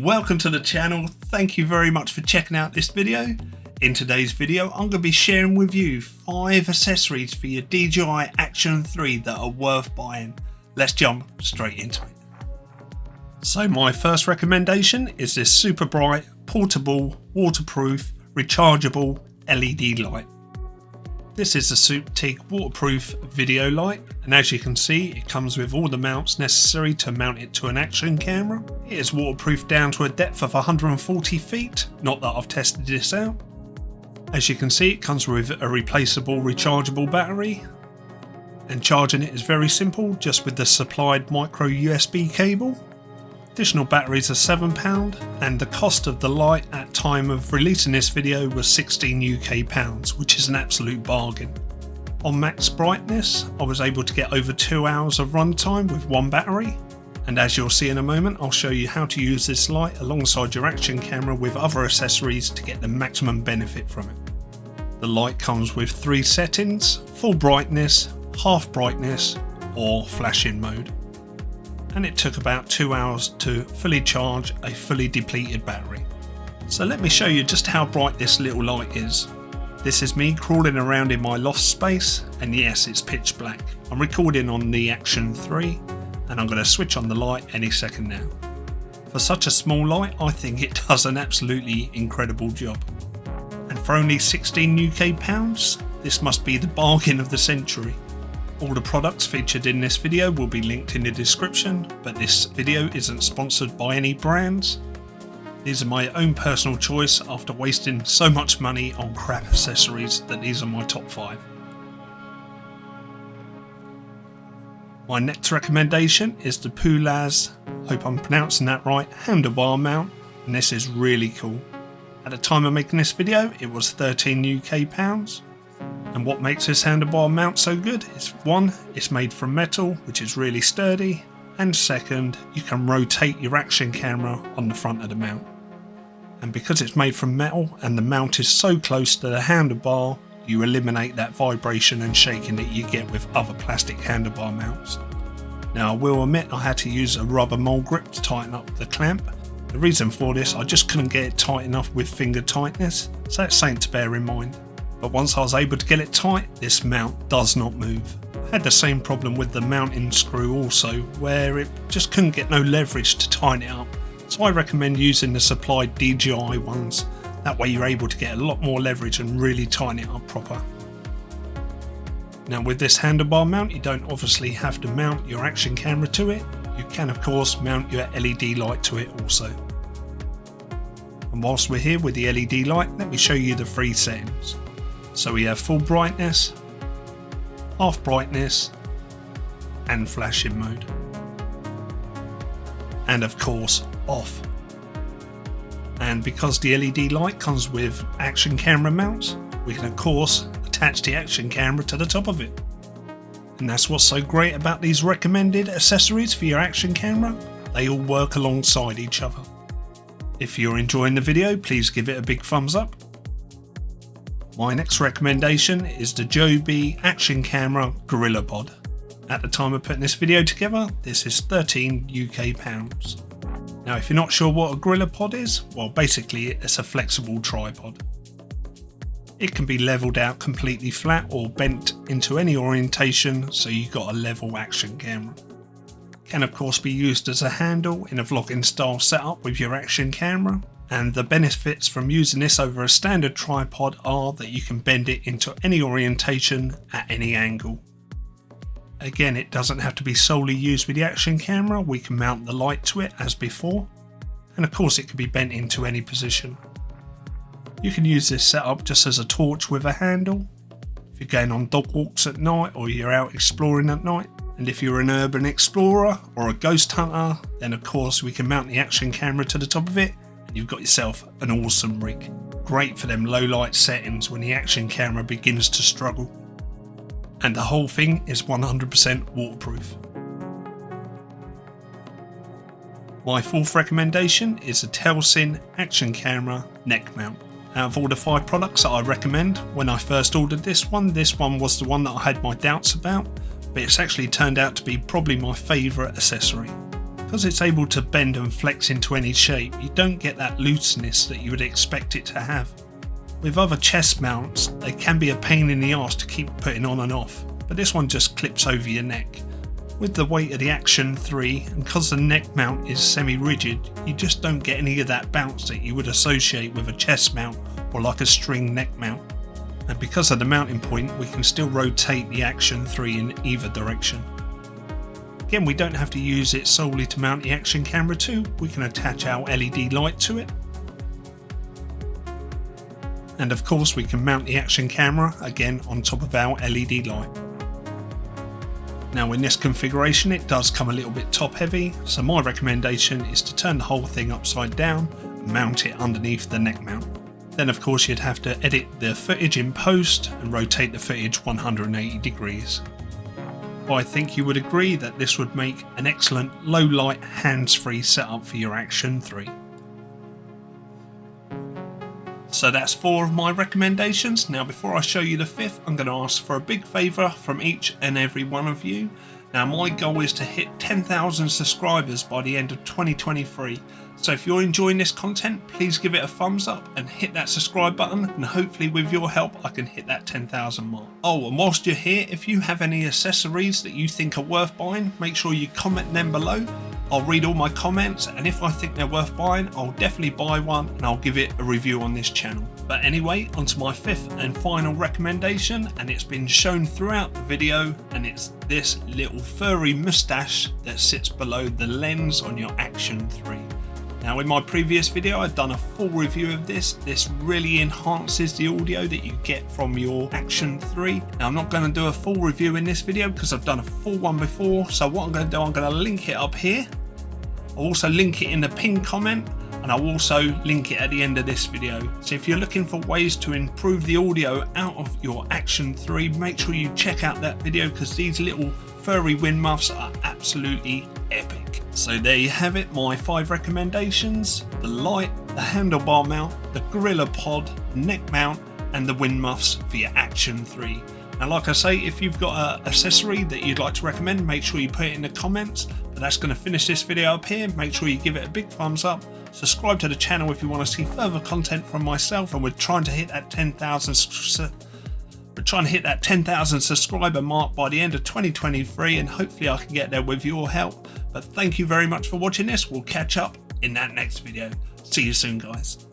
Welcome to the channel. Thank you very much for checking out this video. In today's video, I'm going to be sharing with you 5 accessories for your DJI Action 3 that are worth buying. Let's jump straight into it. So my first recommendation is this super bright, portable, waterproof, rechargeable LED light. This is a super teak waterproof video light, and as you can see, it comes with all the mounts necessary to mount it to an action camera. It is waterproof down to a depth of 140 feet, not that I've tested this out. As you can see, it comes with a replaceable rechargeable battery, and charging it is very simple, just with the supplied micro USB cable. Additional batteries are £7, and the cost of the light at time of releasing this video was £16 UK, which is an absolute bargain. On max brightness, I was able to get over 2 hours of runtime with one battery, and as you'll see in a moment, I'll show you how to use this light alongside your action camera with other accessories to get the maximum benefit from it. The light comes with 3 settings: full brightness, half brightness, or flashing mode. And it took about 2 hours to fully charge a fully depleted battery. So let me show you just how bright this little light is. This is me crawling around in my loft space, and yes, it's pitch black. I'm recording on the Action 3, and I'm going to switch on the light any second now. For such a small light, I think it does an absolutely incredible job. And for only £16 UK, this must be the bargain of the century. All the products featured in this video will be linked in the description, but this video isn't sponsored by any brands. These are my own personal choice after wasting so much money on crap accessories that these are my top 5. My next recommendation is the Poolaz, hope I'm pronouncing that right, Handlebar Mount, and this is really cool. At the time of making this video, it was £13 UK. And what makes this handlebar mount so good is 1, it's made from metal, which is really sturdy, and 2nd, you can rotate your action camera on the front of the mount. And because it's made from metal and the mount is so close to the handlebar, you eliminate that vibration and shaking that you get with other plastic handlebar mounts. Now I will admit I had to use a rubber mole grip to tighten up the clamp. The reason for this, I just couldn't get it tight enough with finger tightness, so that's something to bear in mind. But once I was able to get it tight, this mount does not move. I had the same problem with the mounting screw also, where it just couldn't get no leverage to tighten it up. So I recommend using the supplied DJI ones. That way you're able to get a lot more leverage and really tighten it up proper. Now with this handlebar mount, you don't obviously have to mount your action camera to it. You can of course mount your LED light to it also. And whilst we're here with the LED light, let me show you the 3 settings. So we have full brightness, half brightness, and flashing mode. And of course, off. And because the LED light comes with action camera mounts, we can of course attach the action camera to the top of it. And that's what's so great about these recommended accessories for your action camera. They all work alongside each other. If you're enjoying the video, please give it a big thumbs up. My next recommendation is the Joby Action Camera Gorilla Pod. At the time of putting this video together, this is £13 UK. Now if you're not sure what a Gorilla Pod is, well basically it's a flexible tripod. It can be levelled out completely flat or bent into any orientation, so you've got a level action camera. It can of course be used as a handle in a vlogging style setup with your action camera. And the benefits from using this over a standard tripod are that you can bend it into any orientation at any angle. Again, it doesn't have to be solely used with the action camera, we can mount the light to it as before, and of course it can be bent into any position. You can use this setup just as a torch with a handle, if you're going on dog walks at night or you're out exploring at night. And if you're an urban explorer or a ghost hunter, then of course we can mount the action camera to the top of it. You've got yourself an awesome rig. Great for them low light settings when the action camera begins to struggle. And the whole thing is 100% waterproof. My 4th recommendation is a Tailsin action camera neck mount. Out of all the 5 products that I recommend, when I first ordered this one was the one that I had my doubts about, but it's actually turned out to be probably my favourite accessory. Because it's able to bend and flex into any shape, you don't get that looseness that you would expect it to have. With other chest mounts, they can be a pain in the arse to keep putting on and off, but this one just clips over your neck. With the weight of the Action 3, and because the neck mount is semi-rigid, you just don't get any of that bounce that you would associate with a chest mount or like a string neck mount. And because of the mounting point, we can still rotate the Action 3 in either direction. Again, we don't have to use it solely to mount the action camera too, we can attach our LED light to it. And of course we can mount the action camera again on top of our LED light. Now in this configuration it does come a little bit top heavy, so my recommendation is to turn the whole thing upside down and mount it underneath the neck mount. Then of course you'd have to edit the footage in post and rotate the footage 180 degrees. But I think you would agree that this would make an excellent low light hands-free setup for your Action 3. So that's 4 of my recommendations. Now before I show you the 5th, I'm going to ask for a big favour from each and every one of you. Now my goal is to hit 10,000 subscribers by the end of 2023. So if you're enjoying this content, please give it a thumbs up and hit that subscribe button, and hopefully with your help I can hit that 10,000 mark. Oh, and whilst you're here, if you have any accessories that you think are worth buying, make sure you comment them below. I'll read all my comments, and if I think they're worth buying, I'll definitely buy one and I'll give it a review on this channel. But anyway, onto my 5th and final recommendation, and it's been shown throughout the video, and it's this little furry moustache that sits below the lens on your Action 3. Now in my previous video I've done a full review of this. This really enhances the audio that you get from your Action 3. Now I'm not going to do a full review in this video because I've done a full one before, so what I'm going to do, I'm going to link it up here. I'll also link it in the pinned comment, and I'll also link it at the end of this video. So if you're looking for ways to improve the audio out of your Action 3, make sure you check out that video because these little furry wind muffs are absolutely epic. So there you have it, my 5 recommendations: the light, the handlebar mount, the gorilla pod, neck mount, and the wind muffs for your Action 3. Now like I say, if you've got an accessory that you'd like to recommend, make sure you put it in the comments. But that's going to finish this video up here. Make sure you give it a big thumbs up. Subscribe to the channel if you want to see further content from myself, and we're trying to hit that 10,000 subscriber mark by the end of 2023, and hopefully I can get there with your help. But thank you very much for watching this. We'll catch up in that next video. See you soon, guys.